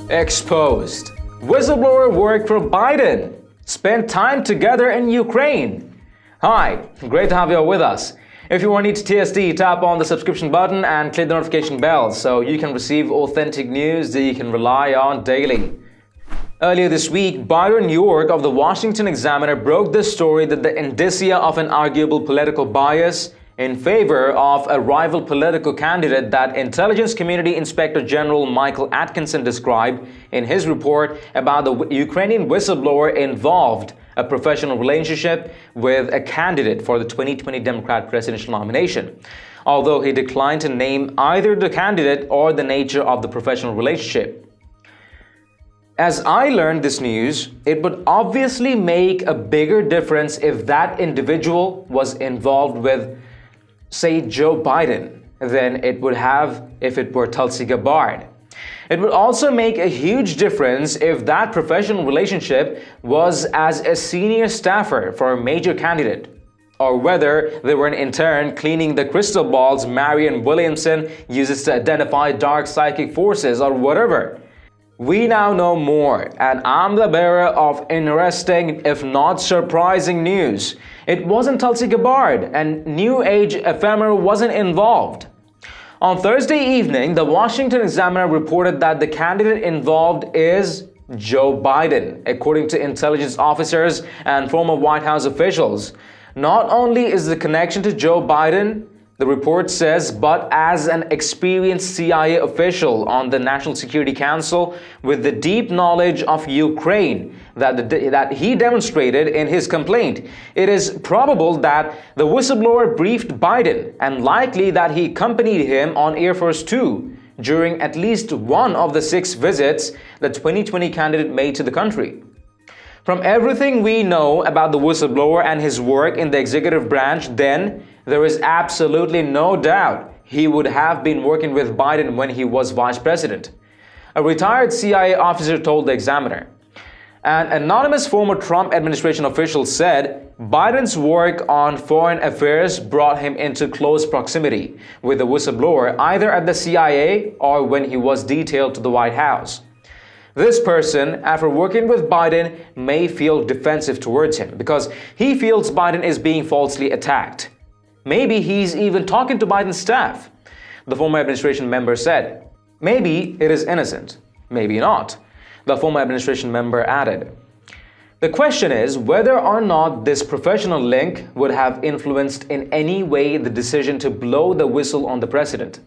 Exposed. Whistleblower worked for Biden. Spent time together in Ukraine. Hi, great to have you all with us. If you are new to TST, tap on the subscription button and click the notification bell so you can receive authentic news that you can rely on daily. Earlier this week, Byron York of the Washington Examiner broke the story that the indicia of an arguable political bias in favor of a rival political candidate that Intelligence Community Inspector General Michael Atkinson described in his report about the Ukrainian whistleblower involved a professional relationship with a candidate for the 2020 Democrat presidential nomination, although he declined to name either the candidate or the nature of the professional relationship. As I learned this news, it would obviously make a bigger difference if that individual was involved with, say, Joe Biden, than it would have if it were Tulsi Gabbard. It would also make a huge difference if that professional relationship was as a senior staffer for a major candidate, or whether they were an intern cleaning the crystal balls Marianne Williamson uses to identify dark psychic forces or whatever. We now know more, and I'm the bearer of interesting, if not surprising news. It wasn't Tulsi Gabbard, and New Age ephemera wasn't involved. On Thursday evening, the Washington Examiner reported that the candidate involved is Joe Biden, according to intelligence officers and former White House officials. Not only is the connection to Joe Biden, the report says, but as an experienced CIA official on the National Security Council with the deep knowledge of Ukraine that he demonstrated in his complaint, it is probable that the whistleblower briefed Biden and likely that he accompanied him on Air Force Two during at least one of the 6 visits the 2020 candidate made to the country. From everything we know about the whistleblower and his work in the executive branch, then there is absolutely no doubt he would have been working with Biden when he was vice president. A retired CIA officer told the Examiner. An anonymous former Trump administration official said Biden's work on foreign affairs brought him into close proximity with the whistleblower either at the CIA or when he was detailed to the White House. This person, after working with Biden, may feel defensive towards him because he feels Biden is being falsely attacked. Maybe he's even talking to Biden's staff, the former administration member said. Maybe it is innocent, maybe not, the former administration member added. The question is whether or not this professional link would have influenced in any way the decision to blow the whistle on the president.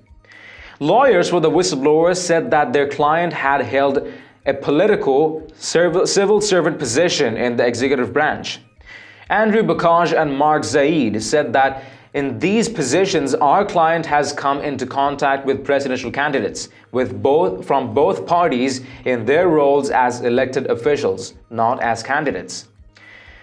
Lawyers for the whistleblower said that their client had held a political civil servant position in the executive branch. Andrew Bakaj and Mark Zaid said that in these positions, our client has come into contact with presidential candidates from both parties in their roles as elected officials, not as candidates.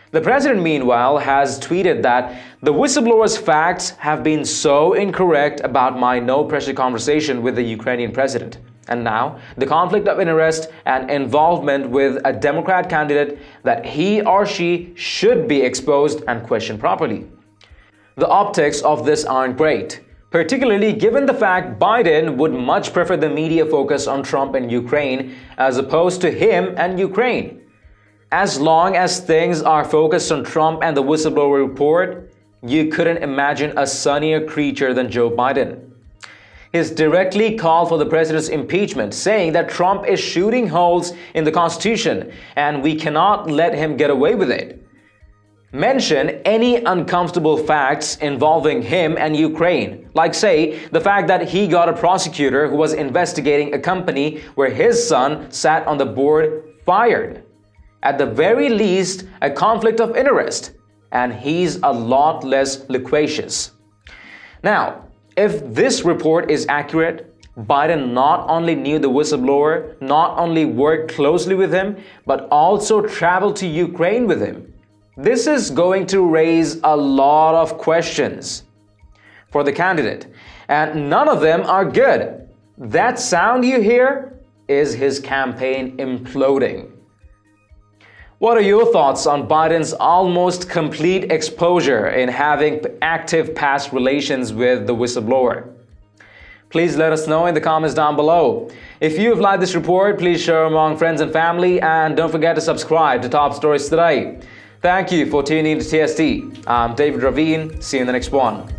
The president, meanwhile, has tweeted that the whistleblower's facts have been so incorrect about my no-pressure conversation with the Ukrainian president. And now, the conflict of interest and involvement with a Democrat candidate that he or she should be exposed and questioned properly. The optics of this aren't great, particularly given the fact Biden would much prefer the media focus on Trump and Ukraine as opposed to him and Ukraine. As long as things are focused on Trump and the whistleblower report, you couldn't imagine a sunnier creature than Joe Biden. He's directly called for the president's impeachment, saying that Trump is shooting holes in the Constitution and we cannot let him get away with it. Mention any uncomfortable facts involving him and Ukraine, like say the fact that he got a prosecutor who was investigating a company where his son sat on the board fired. At the very least, a conflict of interest, and he's a lot less loquacious. Now, if this report is accurate, Biden not only knew the whistleblower, not only worked closely with him, but also traveled to Ukraine with him. This is going to raise a lot of questions for the candidate, and none of them are good. That sound you hear is his campaign imploding. What are your thoughts on Biden's almost complete exposure in having active past relations with the whistleblower? Please let us know in the comments down below. If you have liked this report, please share among friends and family, and don't forget to subscribe to Top Stories Today. Thank you for tuning in to TST. I'm David Ravine. See you in the next one.